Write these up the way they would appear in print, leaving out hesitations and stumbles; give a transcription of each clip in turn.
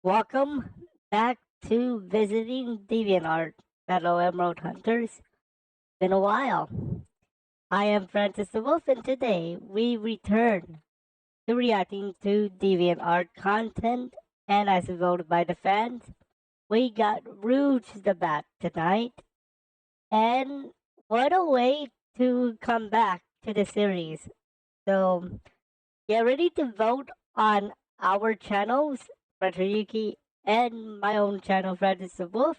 Welcome back to Visiting DeviantArt, fellow Emerald Hunters. Been a while. I am Francis the Wolf, and today we return to reacting to DeviantArt content, and as voted by the fans, we got Rouge the Bat tonight, and what a way to come back to the series. So get ready to vote on our channels, Yuki, and my own channel, Francis the Wolf,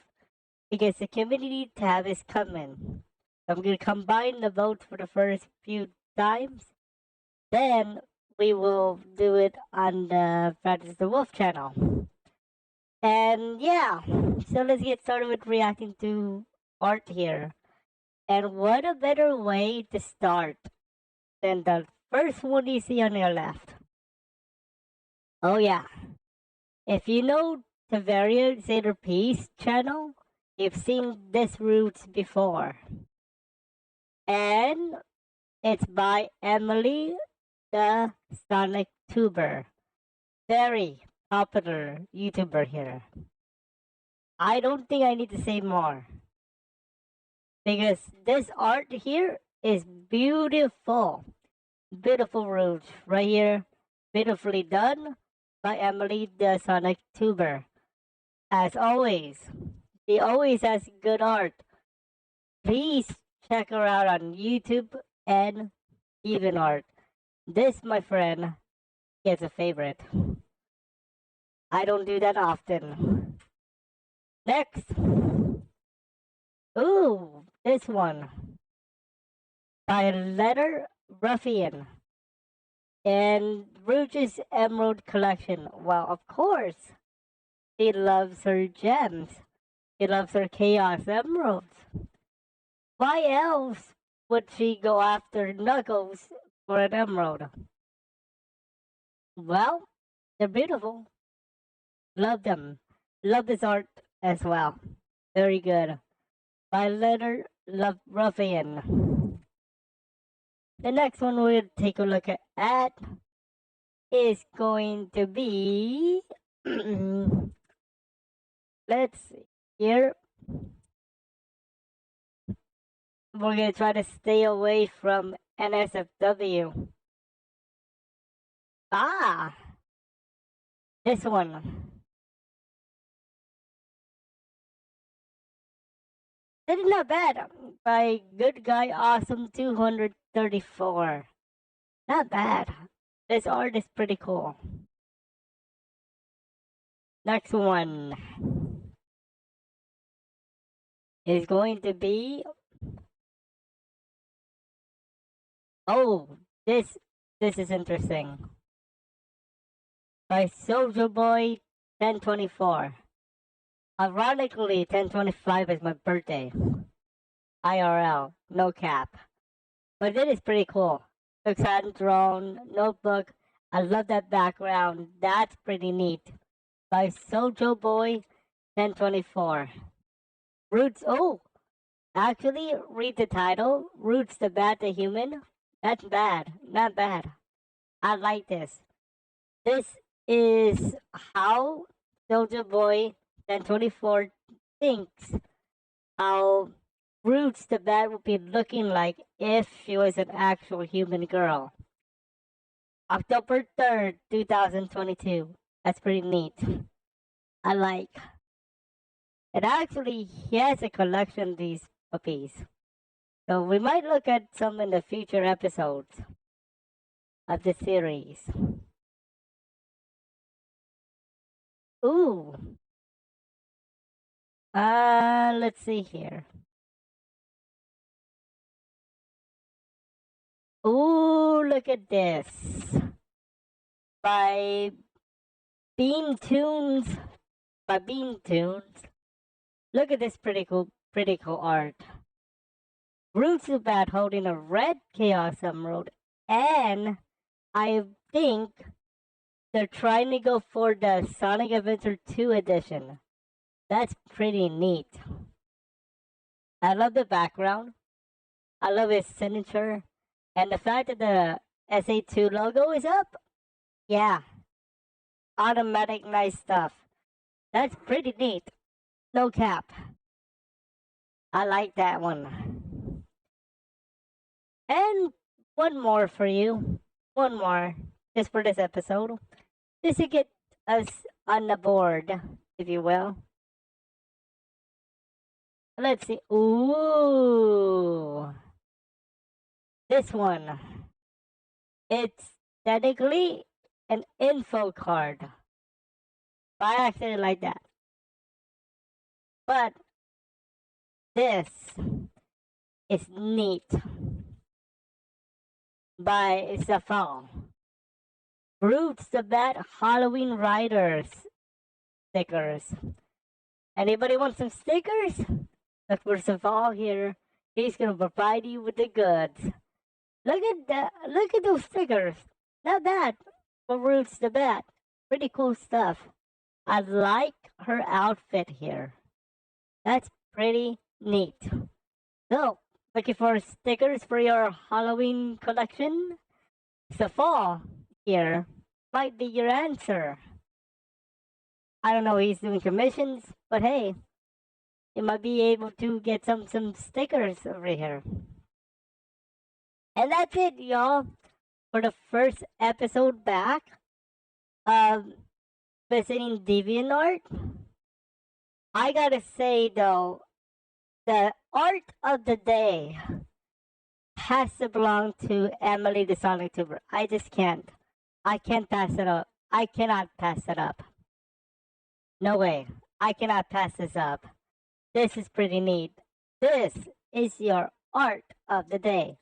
because the community tab is coming. I'm going to combine the votes for the first few times. Then we will do it on the Francis the Wolf channel. And yeah, so let's get started with reacting to art here. And what a better way to start than the first one you see on your left. Oh yeah, if you know the DeviantArt channel, you've seen this roots before. And it's by EmilyTheSonicTuber. Very popular YouTuber here. I don't think I need to say more. Because this art here is beautiful. Beautiful roots right here. Beautifully done by EmilyTheSonicTuber. As always, she always has good art. Please check her out on YouTube and DeviantArt. This, my friend, is a favorite. I don't do that often. Next. Ooh, this one. By LeatherRuffian. And Rouge's Emerald Collection. Well, of course. She loves her gems. She loves her Chaos Emeralds. Why else would she go after Knuckles for an emerald? Well, they're beautiful. Love them. Love this art as well. Very good. By LeatherRuffian. The next one we'll take a look at is going to be let's see here. We're gonna try to stay away from NSFW. Ah, this one. That is not bad. By Good Guy Awesome 234. Not bad. This art is pretty cool. Next one is going to be, oh, this is interesting. By Soldier Boy 1024. Ironically, 1025 is my birthday. IRL, no cap. But it is pretty cool. Looks hand drawn, notebook. I love that background. That's pretty neat. By Soldier Boy 1024. Roots, oh, actually, read the title. Rouge the Bat the Human. That's bad. Not bad. I like this. This is how Soldier Boy 1024 thinks how Rouge the Bat would be looking like if she was an actual human girl. October 3rd, 2022. That's pretty neat. I like. And actually, he has a collection of these puppies. So we might look at some in the future episodes of the series. Ooh. Let's see here. Ooh, look at this. By BeanToons. By BeanToons. Look at this pretty cool art. Rouge the Bat holding a red Chaos Emerald, and I think they're trying to go for the Sonic Adventure 2 edition. That's pretty neat. I love the background. I love his signature. And the fact that the SA2 logo is up. Yeah. Automatic nice stuff. That's pretty neat. No cap. I like that one. And one more for you. One more. Just for this episode. Just to get us on the board, if you will. Let's see. Ooh. This one. It's technically an info card. By accident like that. But this is neat. By Zphal. Rouge the Bat Halloween Riders stickers. Anybody want some stickers? Look for Zphal here. He's gonna provide you with the goods. Look at that! Look at those stickers. Not bad for Rouge the Bat. Pretty cool stuff. I like her outfit here. That's pretty neat. So, looking for stickers for your Halloween collection? Zphal here might be your answer. I don't know if he's doing commissions, but hey, you might be able to get some stickers over here. And that's it, y'all, for the first episode back of visiting DeviantArt. I gotta say though, the art of the day has to belong to EmilyTheSonicTuber. I just can't. I can't pass it up. I cannot pass it up. No way. I cannot pass this up. This is pretty neat. This is your art of the day.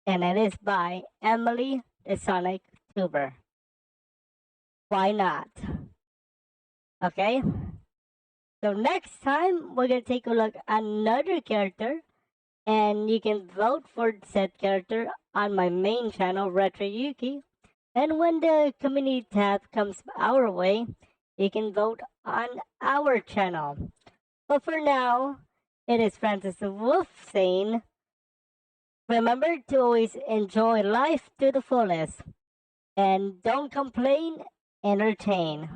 And it is by EmilyTheSonicTuber. Why not? Okay? So next time, we're going to take a look at another character. And you can vote for said character on my main channel, Retro Yuki. And when the community tab comes our way, you can vote on our channel. But for now, it is Francis the Wolf saying, remember to always enjoy life to the fullest. And don't complain, entertain.